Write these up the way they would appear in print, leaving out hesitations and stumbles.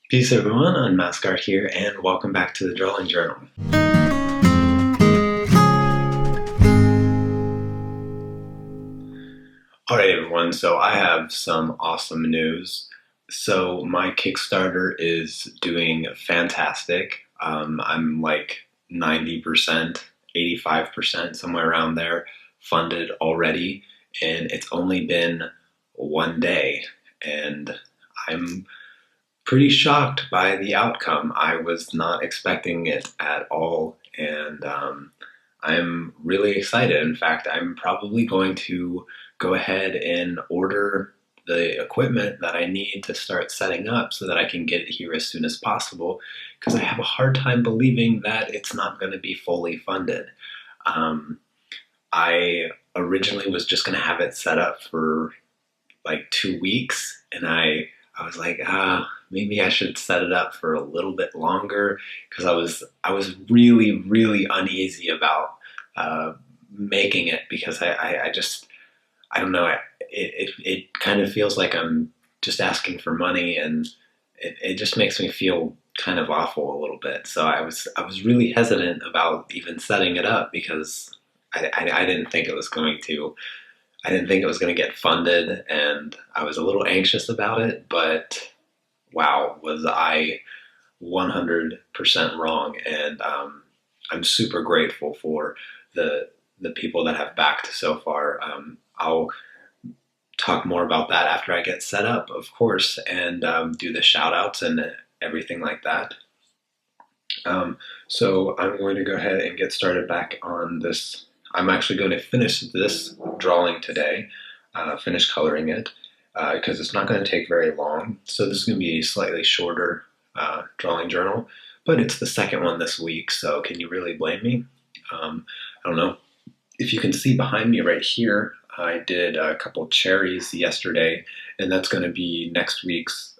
Peace everyone, Unmask Art here, and welcome back to the Drawing Journal. Alright everyone, so I have some awesome news. So my Kickstarter is doing fantastic. I'm like 90%, 85%, somewhere around there, funded already, and it's only been one day, and I'm pretty shocked by the outcome. I was not expecting it at all, and I'm really excited. In fact, I'm probably going to go ahead and order the equipment that I need to start setting up so that I can get it here as soon as possible, because I have a hard time believing that it's not going to be fully funded. I originally was just going to have it set up for like 2 weeks, and I was like, maybe I should set it up for a little bit longer, because I was really, really uneasy about making it, because I don't know, it kind of feels like I'm just asking for money, and it just makes me feel kind of awful a little bit. So I was really hesitant about even setting it up, because I didn't think it was going to. I didn't think it was going to get funded, and I was a little anxious about it, but wow, was I 100% wrong. And I'm super grateful for the people that have backed so far. I'll talk more about that after I get set up, of course, and do the shout outs and everything like that. So I'm going to go ahead and get started back on this. I'm actually going to finish this drawing today, finish coloring it, because it's not going to take very long. So this is going to be a slightly shorter drawing journal, but it's the second one this week, so can you really blame me? I don't know. If you can see behind me right here, I did a couple cherries yesterday, and that's going to be next week's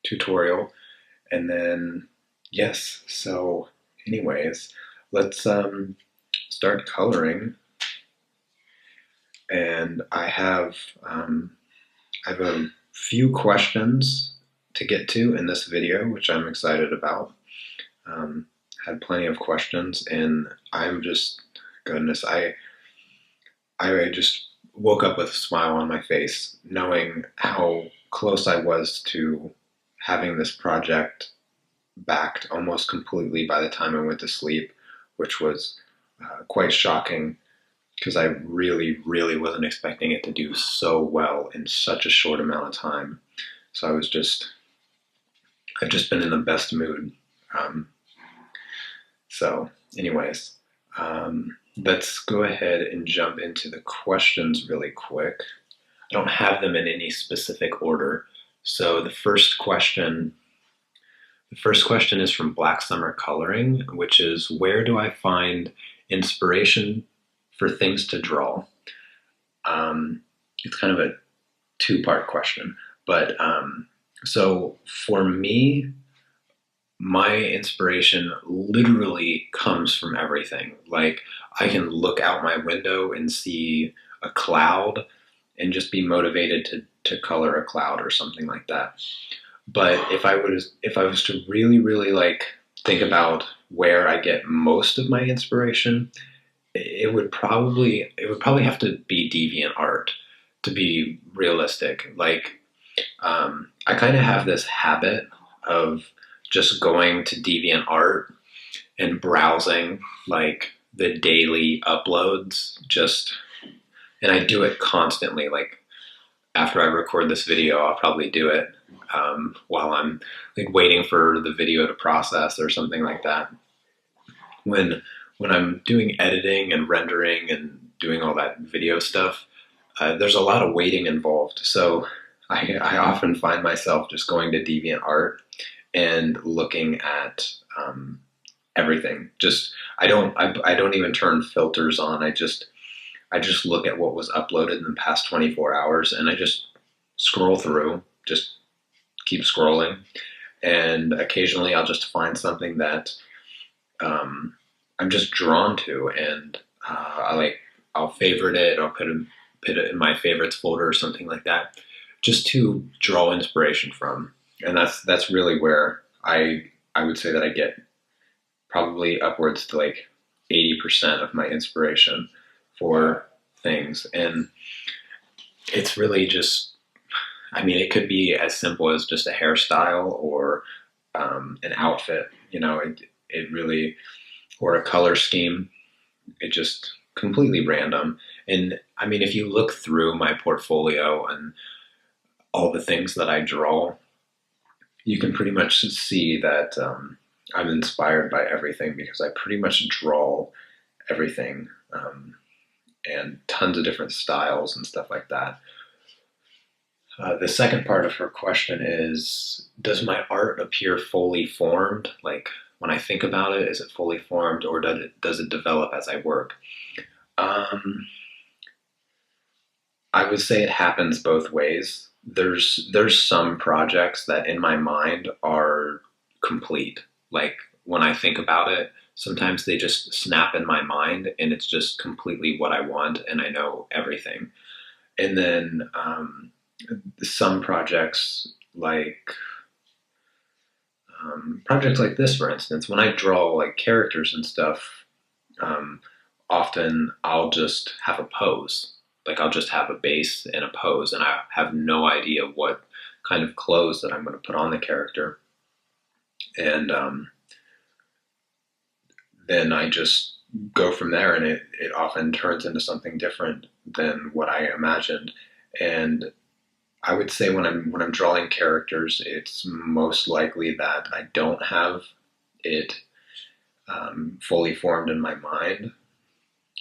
tutorial. And then, yes, so anyways, let's start coloring. And I have a few questions to get to in this video, which I'm excited about. Had plenty of questions, and I'm just, goodness, I just woke up with a smile on my face, knowing how close I was to having this project backed almost completely by the time I went to sleep, which was quite shocking, because I really, really wasn't expecting it to do so well in such a short amount of time. So I've just been in the best mood. So anyways, let's go ahead and jump into the questions really quick. I don't have them in any specific order. So the first question is from Black Summer Coloring, which is, where do I find inspiration for things to draw? It's kind of a two-part question, but so for me, my inspiration literally comes from everything. Like, I can look out my window and see a cloud and just be motivated to color a cloud or something like that. But if I was to really, really like think about where I get most of my inspiration, it would probably have to be DeviantArt, to be realistic. Like, I kind of have this habit of just going to DeviantArt and browsing like the daily uploads, and I do it constantly. Like, after I record this video, I'll probably do it while I'm like waiting for the video to process or something like that. When I'm doing editing and rendering and doing all that video stuff, there's a lot of waiting involved. So I often find myself just going to DeviantArt and looking at everything. I don't even turn filters on. I just look at what was uploaded in the past 24 hours, and I just scroll through, just keep scrolling, and occasionally I'll just find something that I'm just drawn to, and I'll favorite it, or put it in my favorites folder or something like that, just to draw inspiration from. And that's really where I would say that I get probably upwards to like 80% of my inspiration for things. And it's really just, I mean, it could be as simple as just a hairstyle or an outfit, it really, or a color scheme. It just completely random. And I mean, if you look through my portfolio and all the things that I draw, you can pretty much see that I'm inspired by everything because I pretty much draw everything and tons of different styles and stuff like that. The second part of her question is, does my art appear fully formed? Like when I think about it, is it fully formed or does it develop as I work? I would say it happens both ways. There's some projects that in my mind are complete. Like when I think about it, sometimes they just snap in my mind and it's just completely what I want and I know everything. And then some projects projects like this, for instance, when I draw like characters and stuff, often I'll just have a pose. Like I'll just have a base and a pose, and I have no idea what kind of clothes that I'm going to put on the character. And then I just go from there, and it often turns into something different than what I imagined. And I would say when I'm drawing characters, it's most likely that I don't have it fully formed in my mind,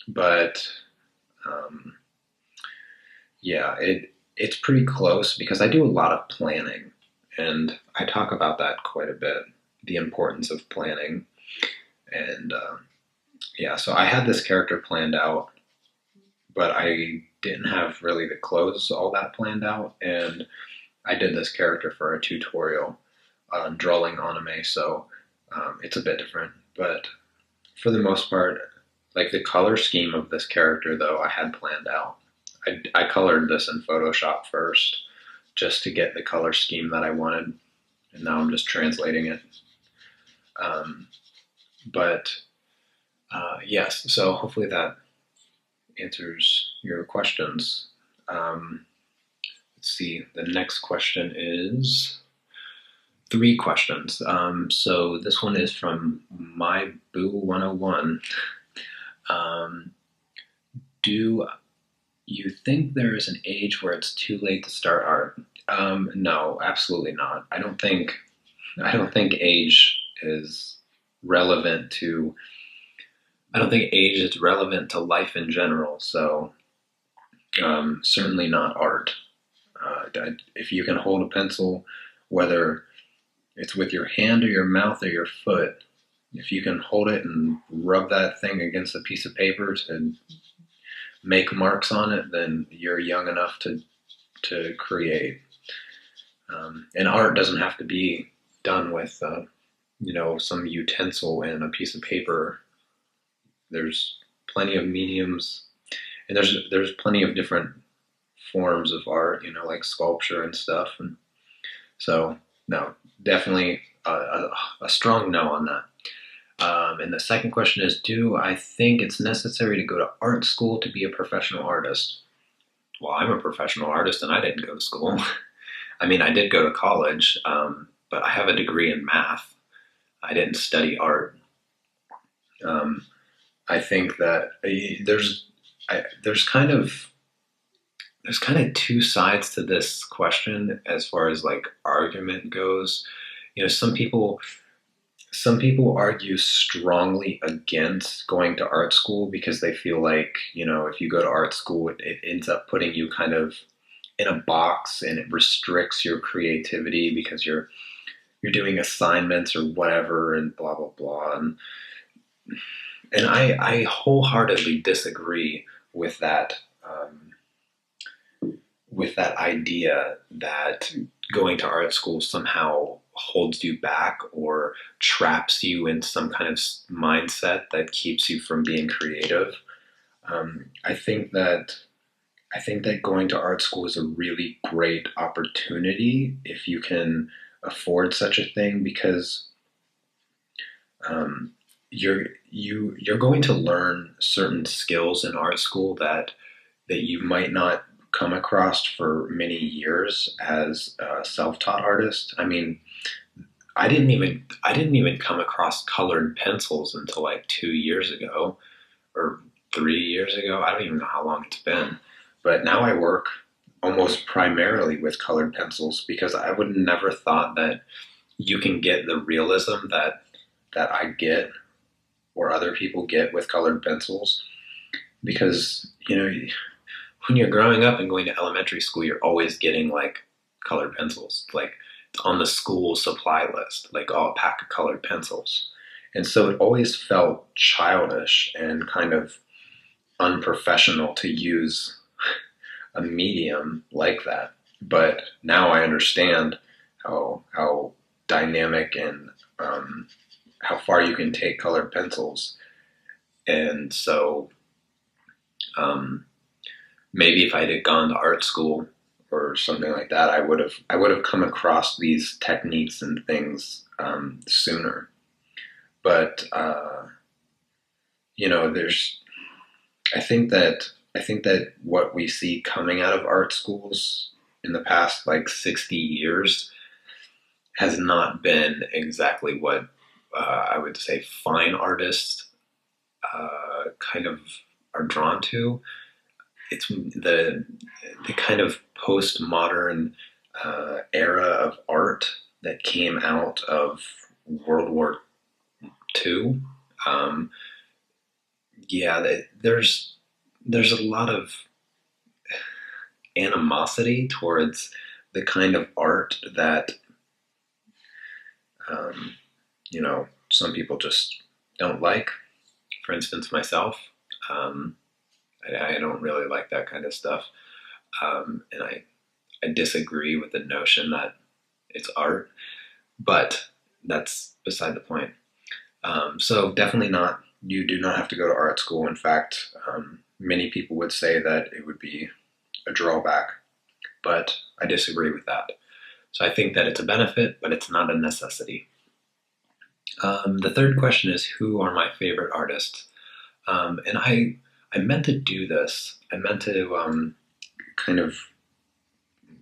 but yeah, it's pretty close because I do a lot of planning, and I talk about that quite a bit, the importance of planning. And yeah, so I had this character planned out, but I didn't have really the clothes all that planned out, and I did this character for a tutorial on drawing anime, so it's a bit different. But for the most part, like the color scheme of this character, though, I had planned out. I colored this in Photoshop first just to get the color scheme that I wanted, and now I'm just translating it. But yes, so hopefully that answers your questions. Let's see, the next question is 3 questions. So this one is from My Boo 101. Do you think there is an age where it's too late to start art? No, absolutely not. I don't think age is relevant to. I don't think age is relevant to life in general. So certainly not art. If you can hold a pencil, whether it's with your hand or your mouth or your foot, if you can hold it and rub that thing against a piece of paper to make marks on it, then you're young enough to create. And art doesn't have to be done with some utensil and a piece of paper. There's plenty of mediums, and there's plenty of different forms of art, like sculpture and stuff. And so, no, definitely a strong no on that. And the second question is, do I think it's necessary to go to art school to be a professional artist? Well, I'm a professional artist and I didn't go to school. I mean, I did go to college, but I have a degree in math. I didn't study art. I think that there's kind of 2 sides to this question as far as like argument goes. Some people argue strongly against going to art school because they feel like, if you go to art school, it ends up putting you kind of in a box and it restricts your creativity because you're doing assignments or whatever and blah, blah, blah. And I wholeheartedly disagree with that idea that going to art school somehow holds you back or traps you in some kind of mindset that keeps you from being creative. I think that going to art school is a really great opportunity if you can afford such a thing, because you're going to learn certain skills in art school that you might not come across for many years as a self-taught artist. I mean, I didn't even come across colored pencils until like 2 years ago or 3 years ago. I don't even know how long it's been. But now I work almost primarily with colored pencils, because I would never thought that you can get the realism that I get or other people get with colored pencils. Because, when you're growing up and going to elementary school, you're always getting like colored pencils. Like, it's on the school supply list, like, oh, a pack of colored pencils. And so it always felt childish and kind of unprofessional to use a medium like that. But now I understand how dynamic and how far you can take colored pencils. And so maybe if I had gone to art school or something like that, I would have come across these techniques and things sooner. But I think that what we see coming out of art schools in the past like 60 years has not been exactly what I would say fine artists kind of are drawn to. It's the kind of postmodern era of art that came out of World War II. There's a lot of animosity towards the kind of art that some people just don't like. For instance, myself, I don't really like that kind of stuff, and I disagree with the notion that it's art, but that's beside the point. So definitely not. You do not have to go to art school. In fact, many people would say that it would be a drawback, but I disagree with that. So I think that it's a benefit, but it's not a necessity. The third question is, who are my favorite artists? And I meant to do this. I meant to kind of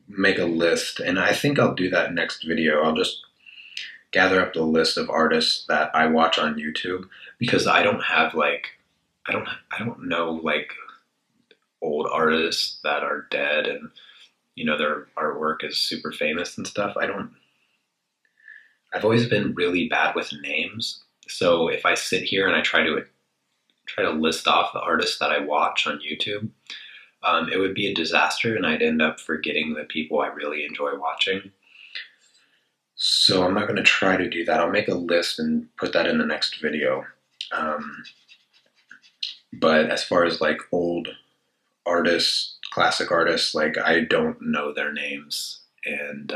make a list, and I think I'll do that next video. I'll just gather up the list of artists that I watch on YouTube, because I don't have I don't know like old artists that are dead and their artwork is super famous and stuff. I've always been really bad with names. So if I sit here and I try to list off the artists that I watch on YouTube, it would be a disaster, and I'd end up forgetting the people I really enjoy watching. So I'm not going to try to do that. I'll make a list and put that in the next video. But as far as like old artists, classic artists, like I don't know their names. And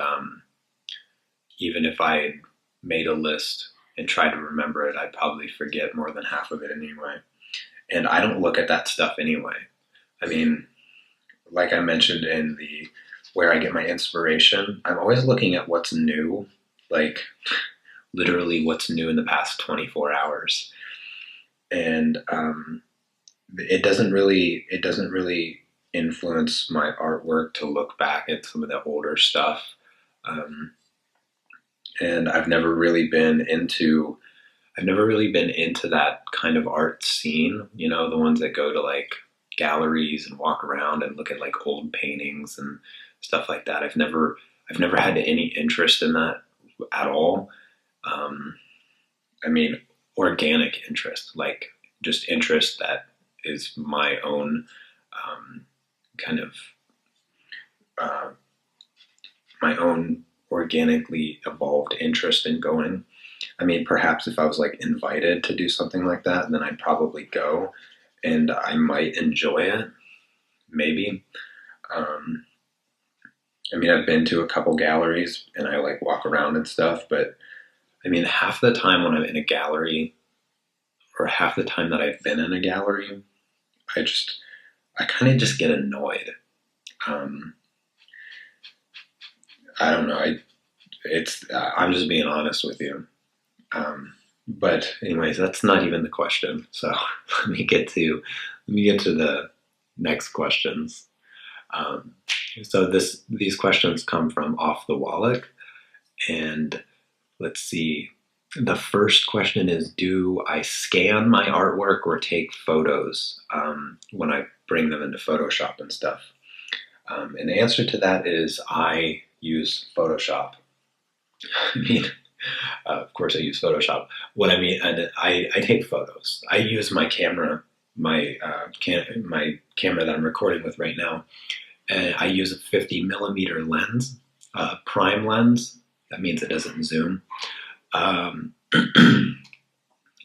even if I made a list and tried to remember it, I'd probably forget more than half of it anyway. And I don't look at that stuff anyway. I mean, like I mentioned in the where I get my inspiration, I'm always looking at what's new, like literally what's new in the past 24 hours. And it doesn't really influence my artwork to look back at some of the older stuff. And I've never really been into that kind of art scene, the ones that go to like galleries and walk around and look at like old paintings and stuff like that. I've never had any interest in that at all. I mean, organic interest, like just interest that is my own kind of my own organically evolved interest in going. I mean, perhaps if I was like invited to do something like that, then I'd probably go and I might enjoy it, maybe. I mean, I've been to a couple galleries and I like walk around and stuff, but I mean, half the time when I'm in a gallery, or half the time that I've been in a gallery, I kind of just get annoyed. I don't know. I'm just being honest with you. But anyways, that's not even the question. So let me get to the next questions. So these questions come from Off the Wallet, and let's see. The first question is, do I scan my artwork or take photos when I bring them into Photoshop and stuff? And the answer to that is I use Photoshop. I mean, of course I use Photoshop. What I mean, and I take photos. I use my camera, my camera that I'm recording with right now, and I use a 50 millimeter lens, prime lens. That means it doesn't zoom.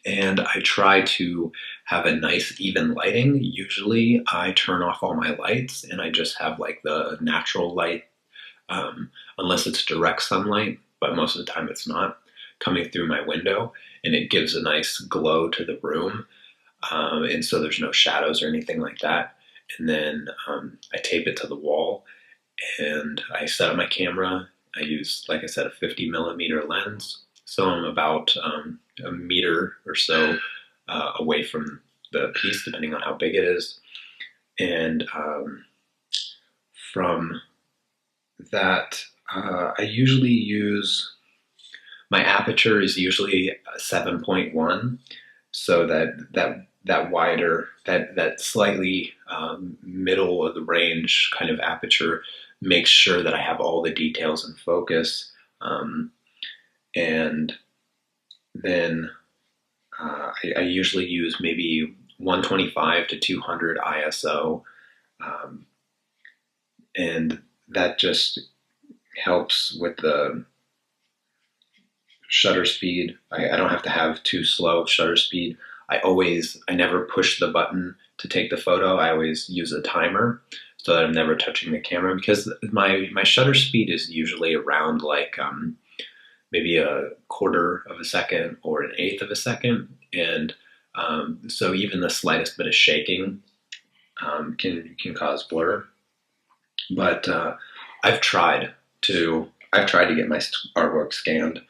And I try to have a nice even lighting. Usually I turn off all my lights and I just have like the natural light, unless it's direct sunlight, but most of the time it's not, coming through my window, and it gives a nice glow to the room. And so there's no shadows or anything like that. And then I tape it to the wall and I set up my camera. I use, like I said, a 50 millimeter lens. So I'm about a meter or so away from the piece, depending on how big it is. And from that, I usually use, my aperture is usually 7.1, so that wider, that slightly middle of the range kind of aperture makes sure that I have all the details in focus. And then I usually use maybe 125 to 200 ISO, and that just helps with the shutter speed. I don't have to have too slow shutter speed. I never push the button to take the photo. I always use a timer so that I'm never touching the camera, because my shutter speed is usually around like maybe a quarter of a second or an eighth of a second. And so even the slightest bit of shaking can cause blur. But I've tried to get my artwork scanned.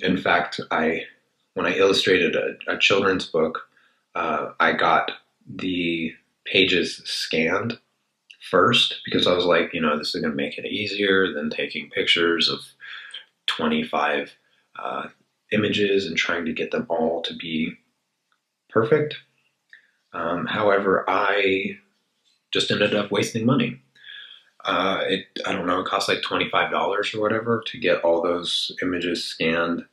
In fact, when I illustrated a children's book, I got the pages scanned first, because I was like, this is going to make it easier than taking pictures of 25 images and trying to get them all to be perfect. However, I just ended up wasting money. I don't know, it cost like $25 or whatever to get all those images scanned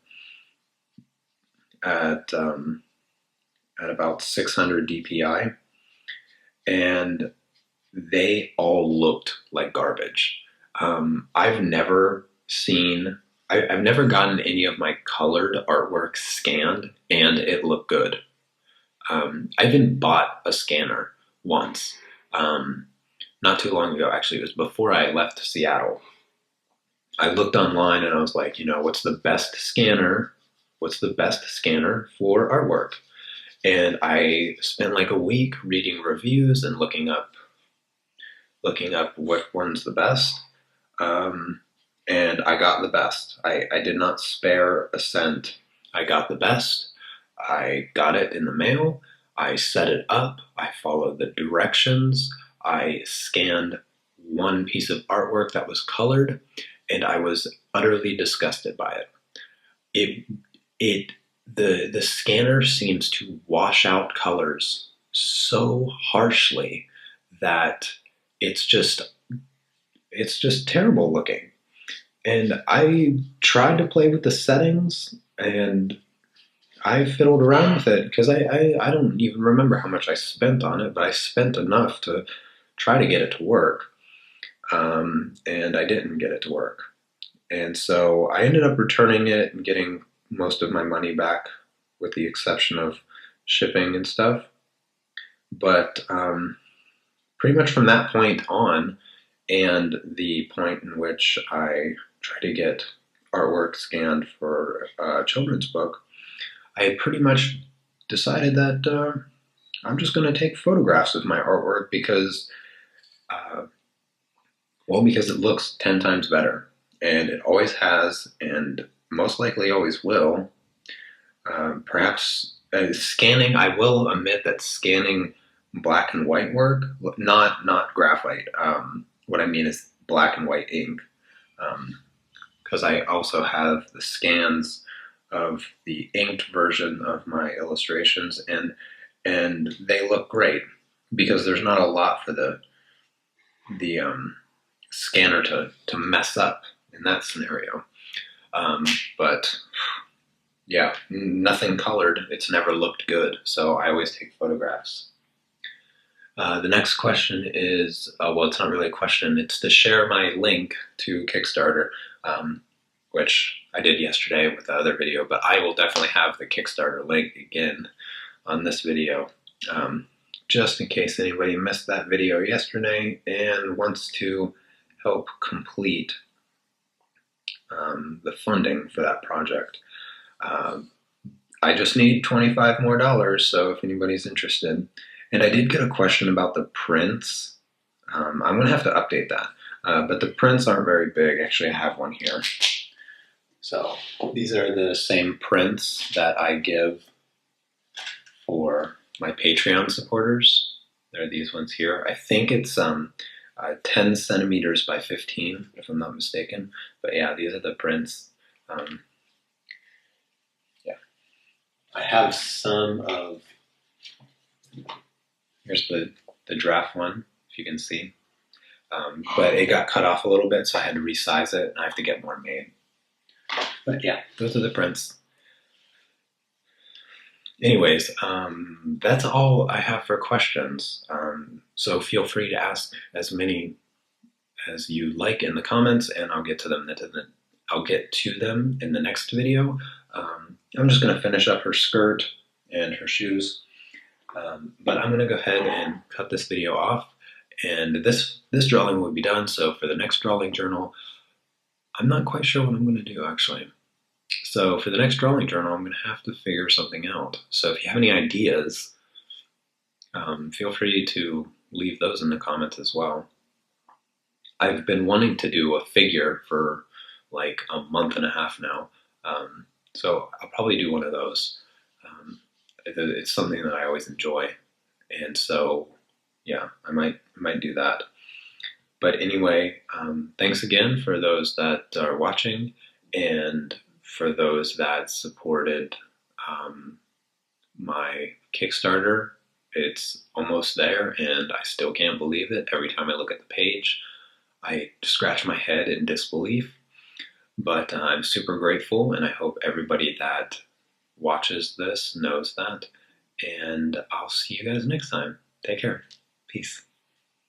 at about 600 DPI, and they all looked like garbage. I've never gotten any of my colored artwork scanned and it looked good. I even bought a scanner once, not too long ago, actually. It was before I left Seattle. I looked online and I was like, what's the best scanner for artwork? And I spent like a week reading reviews and looking up what one's the best. And I got the best. I did not spare a cent. I got the best. I got it in the mail. I set it up. I followed the directions. I scanned one piece of artwork that was colored, and I was utterly disgusted by it. The scanner seems to wash out colors so harshly that it's just terrible looking. And I tried to play with the settings, and I fiddled around with it, because I don't even remember how much I spent on it, but I spent enough to try to get it to work. And I didn't get it to work. And so I ended up returning it and getting most of my money back, with the exception of shipping and stuff. But pretty much from that point on, and the point in which I tried to get artwork scanned for a children's book, I had pretty much decided that I'm just going to take photographs of my artwork because it looks 10 times better. and it always has, and most likely always will. Perhaps scanning, I will admit that scanning black and white work, not graphite. What I mean is black and white ink, because I also have the scans of the inked version of my illustrations, and they look great because there's not a lot for the scanner to mess up in that scenario. But yeah, nothing colored. It's never looked good, so I always take photographs. The next question is, well, it's not really a question. It's to share my link to Kickstarter, which I did yesterday with the other video, but I will definitely have the Kickstarter link again on this video, just in case anybody missed that video yesterday and wants to help complete the funding for that project. I just need $25 more, so if anybody's interested. And I did get a question about the prints. I'm going to have to update that. But the prints aren't very big. Actually, I have one here. So these are the same prints that I give for my Patreon supporters. There are these ones here. I think it's 10 centimeters by 15, if I'm not mistaken. But yeah, these are the prints. Yeah. I have some of... Here's the draft one, if you can see. But it got cut off a little bit, so I had to resize it, and I have to get more made. But yeah, those are the prints. Anyways, that's all I have for questions. So feel free to ask as many as you like in the comments, and I'll get to them. I'll get to them in the next video. I'm just going to finish up her skirt and her shoes. But I'm going to go ahead and cut this video off, and this drawing will be done. So for the next drawing journal, I'm not quite sure what I'm going to do, actually. So for the next drawing journal, I'm going to have to figure something out. So if you have any ideas, feel free to leave those in the comments as well. I've been wanting to do a figure for like a month and a half now, so I'll probably do one of those. It's something that I always enjoy, and so yeah, I might do that. But anyway, thanks again for those that are watching, and for those that supported my Kickstarter. It's almost there, and I still can't believe it. Every time I look at the page, I scratch my head in disbelief. But I'm super grateful, and I hope everybody that watches this knows that. And I'll see you guys next time. Take care. Peace.